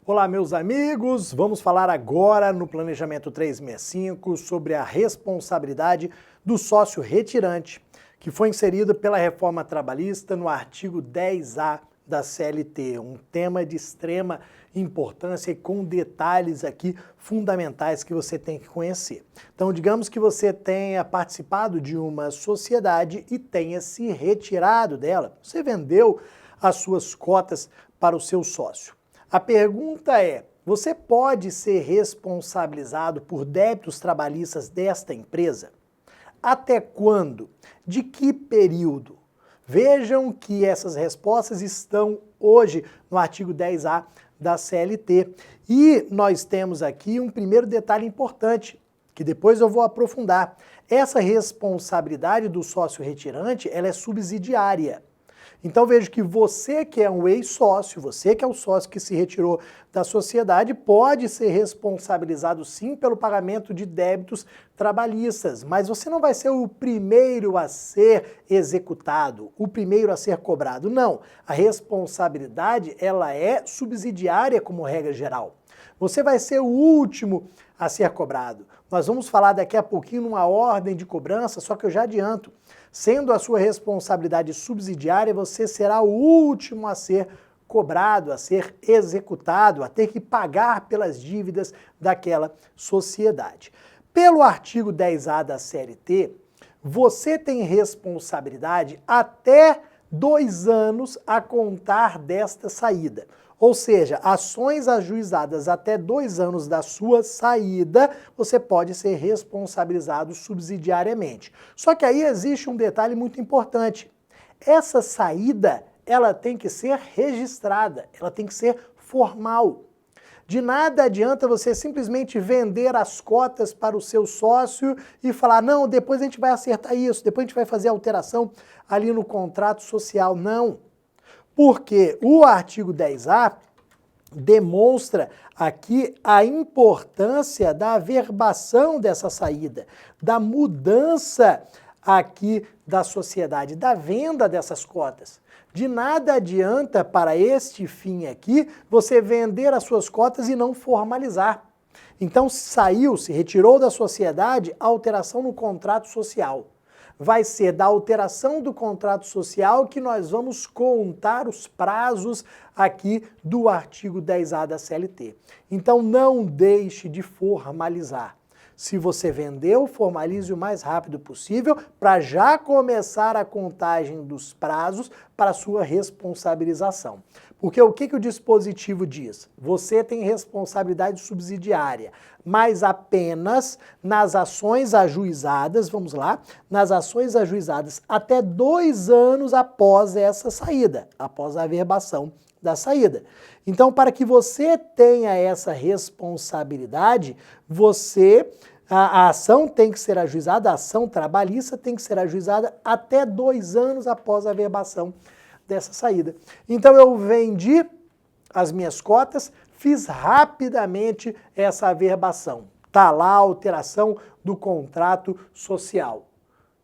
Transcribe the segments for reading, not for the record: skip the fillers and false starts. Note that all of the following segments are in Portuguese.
Olá, meus amigos! Vamos falar agora no Planejamento 365 sobre a responsabilidade do sócio retirante, que foi inserido pela reforma trabalhista no artigo 10A da CLT, um tema de extrema importância e com detalhes aqui fundamentais que você tem que conhecer. Então, digamos que você tenha participado de uma sociedade e tenha se retirado dela, você vendeu as suas cotas para o seu sócio. A pergunta é, você pode ser responsabilizado por débitos trabalhistas desta empresa? Até quando? De que período? Vejam que essas respostas estão hoje no artigo 10A da CLT. E nós temos aqui um primeiro detalhe importante, que depois eu vou aprofundar. Essa responsabilidade do sócio retirante, ela é subsidiária. Então veja que você que é um ex-sócio, você que é o sócio que se retirou da sociedade, pode ser responsabilizado sim pelo pagamento de débitos trabalhistas, mas você não vai ser o primeiro a ser executado, o primeiro a ser cobrado. Não, a responsabilidade ela é subsidiária como regra geral. Você vai ser o último a ser cobrado. Nós vamos falar daqui a pouquinho numa ordem de cobrança, só que eu já adianto. Sendo a sua responsabilidade subsidiária, você será o último a ser cobrado, a ser executado, a ter que pagar pelas dívidas daquela sociedade. Pelo artigo 10A da CLT, você tem responsabilidade até 2 anos a contar desta saída. Ou seja, ações ajuizadas até 2 anos da sua saída, você pode ser responsabilizado subsidiariamente. Só que aí existe um detalhe muito importante. Essa saída, ela tem que ser registrada, ela tem que ser formal. De nada adianta você simplesmente vender as cotas para o seu sócio e falar, não, depois a gente vai acertar isso, depois a gente vai fazer alteração ali no contrato social. Não. Porque o artigo 10A demonstra aqui a importância da averbação dessa saída, da mudança aqui da sociedade, da venda dessas cotas. De nada adianta para este fim aqui você vender as suas cotas e não formalizar. Então saiu, se retirou da sociedade, alteração no contrato social. Vai ser da alteração do contrato social que nós vamos contar os prazos aqui do artigo 10A da CLT. Então não deixe de formalizar. Se você vendeu, formalize o mais rápido possível para já começar a contagem dos prazos para a sua responsabilização. Porque o que o dispositivo diz? Você tem responsabilidade subsidiária, mas apenas nas ações ajuizadas, vamos lá, nas ações ajuizadas até 2 anos após essa saída, após a averbação da saída. Então, para que você tenha essa responsabilidade, a ação tem que ser ajuizada, a ação trabalhista tem que ser ajuizada até 2 anos após a averbação dessa saída. Então eu vendi as minhas cotas, fiz rapidamente essa averbação. Tá lá a alteração do contrato social.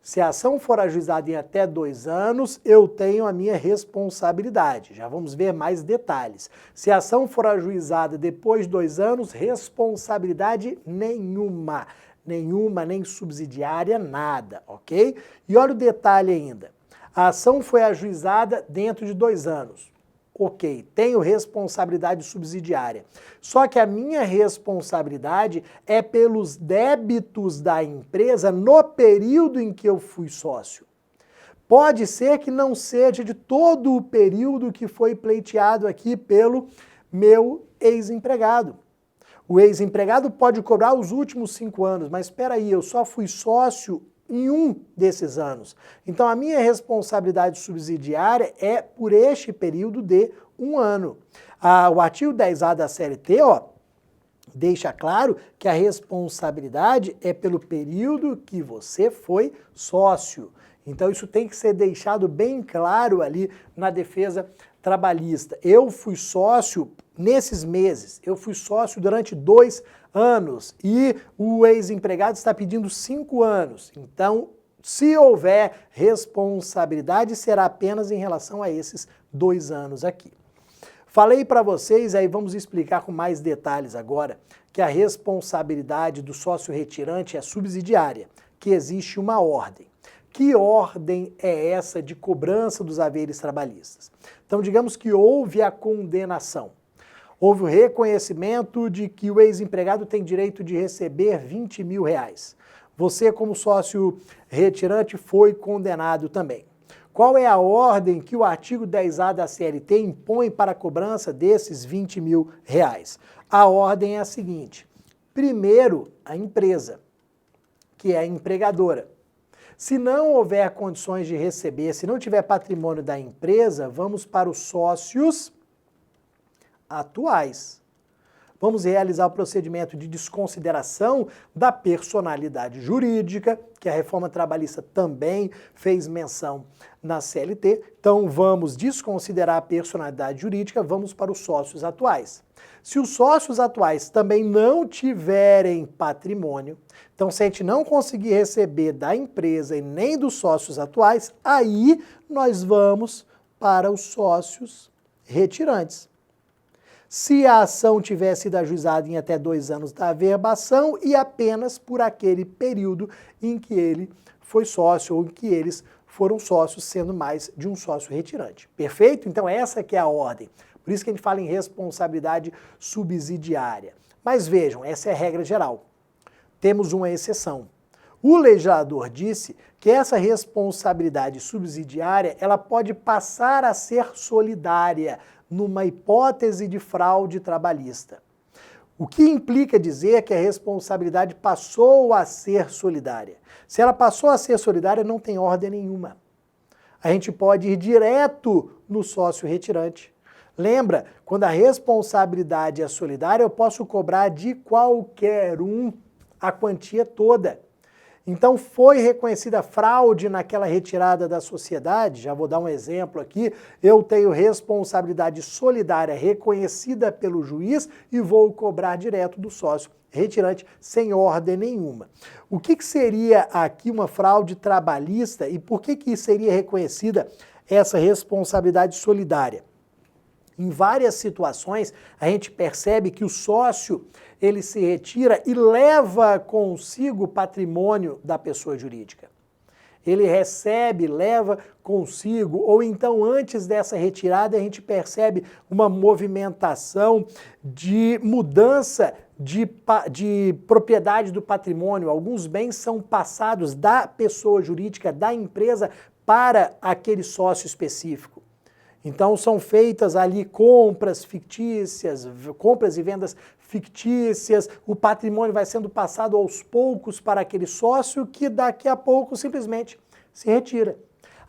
Se a ação for ajuizada em até 2 anos, eu tenho a minha responsabilidade. Já vamos ver mais detalhes. Se a ação for ajuizada depois de 2 anos, responsabilidade nenhuma. Nenhuma, nem subsidiária, nada, ok? E olha o detalhe ainda. A ação foi ajuizada dentro de 2 anos. Ok, tenho responsabilidade subsidiária. Só que a minha responsabilidade é pelos débitos da empresa no período em que eu fui sócio. Pode ser que não seja de todo o período que foi pleiteado aqui pelo meu ex-empregado. O ex-empregado pode cobrar os últimos 5 anos, mas espera aí, eu só fui sócio em 1 desses anos. Então a minha responsabilidade subsidiária é por este período de 1 ano. O artigo 10A da CLT, deixa claro que a responsabilidade é pelo período que você foi sócio. Então isso tem que ser deixado bem claro ali na defesa trabalhista. Eu fui sócio nesses meses, eu fui sócio durante 2 anos e o ex-empregado está pedindo 5 anos. Então, se houver responsabilidade, será apenas em relação a esses 2 anos aqui. Falei para vocês, aí vamos explicar com mais detalhes agora, que a responsabilidade do sócio retirante é subsidiária, que existe uma ordem. Que ordem é essa de cobrança dos haveres trabalhistas? Então, digamos que houve a condenação. Houve o reconhecimento de que o ex-empregado tem direito de receber R$20.000. Você, como sócio retirante, foi condenado também. Qual é a ordem que o artigo 10A da CLT impõe para a cobrança desses R$20.000? A ordem é a seguinte: primeiro, a empresa, que é a empregadora. Se não houver condições de receber, se não tiver patrimônio da empresa, vamos para os sócios atuais. Vamos realizar o procedimento de desconsideração da personalidade jurídica, que a reforma trabalhista também fez menção na CLT. Então vamos desconsiderar a personalidade jurídica, vamos para os sócios atuais. Se os sócios atuais também não tiverem patrimônio, então se a gente não conseguir receber da empresa e nem dos sócios atuais, aí nós vamos para os sócios retirantes. Se a ação tiver sido ajuizada em até 2 anos da averbação e apenas por aquele período em que ele foi sócio ou em que eles foram sócios, sendo mais de um sócio retirante. Perfeito? Então essa que é a ordem. Por isso que a gente fala em responsabilidade subsidiária. Mas vejam, essa é a regra geral. Temos uma exceção. O legislador disse que essa responsabilidade subsidiária ela pode passar a ser solidária numa hipótese de fraude trabalhista. O que implica dizer que a responsabilidade passou a ser solidária. Se ela passou a ser solidária, não tem ordem nenhuma. A gente pode ir direto no sócio retirante. Lembra, quando a responsabilidade é solidária, eu posso cobrar de qualquer um a quantia toda. Então foi reconhecida fraude naquela retirada da sociedade, já vou dar um exemplo aqui, eu tenho responsabilidade solidária reconhecida pelo juiz e vou cobrar direto do sócio retirante sem ordem nenhuma. O que seria aqui uma fraude trabalhista e por que seria reconhecida essa responsabilidade solidária? Em várias situações, a gente percebe que o sócio, ele se retira e leva consigo o patrimônio da pessoa jurídica. Ele recebe, leva consigo, ou então antes dessa retirada a gente percebe uma movimentação de mudança de propriedade do patrimônio. Alguns bens são passados da pessoa jurídica, da empresa, para aquele sócio específico. Então são feitas ali compras fictícias, compras e vendas fictícias, o patrimônio vai sendo passado aos poucos para aquele sócio que daqui a pouco simplesmente se retira.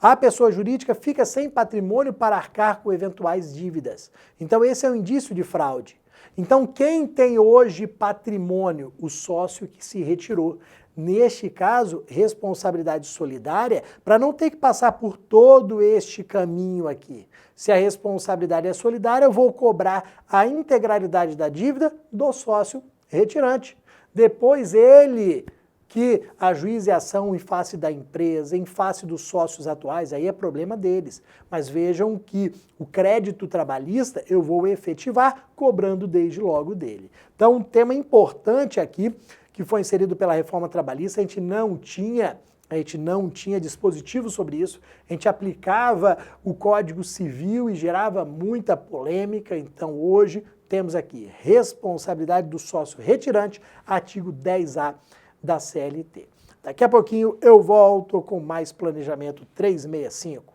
A pessoa jurídica fica sem patrimônio para arcar com eventuais dívidas. Então esse é um indício de fraude. Então quem tem hoje patrimônio? O sócio que se retirou. Neste caso, responsabilidade solidária, para não ter que passar por todo este caminho aqui. Se a responsabilidade é solidária, eu vou cobrar a integralidade da dívida do sócio retirante. Depois ele que ajuize a ação em face da empresa, em face dos sócios atuais, aí é problema deles. Mas vejam que o crédito trabalhista eu vou efetivar cobrando desde logo dele. Então, um tema importante aqui, que foi inserido pela reforma trabalhista, a gente não tinha dispositivo sobre isso, a gente aplicava o Código Civil e gerava muita polêmica, então hoje temos aqui responsabilidade do sócio retirante, artigo 10A da CLT. Daqui a pouquinho eu volto com mais planejamento 365.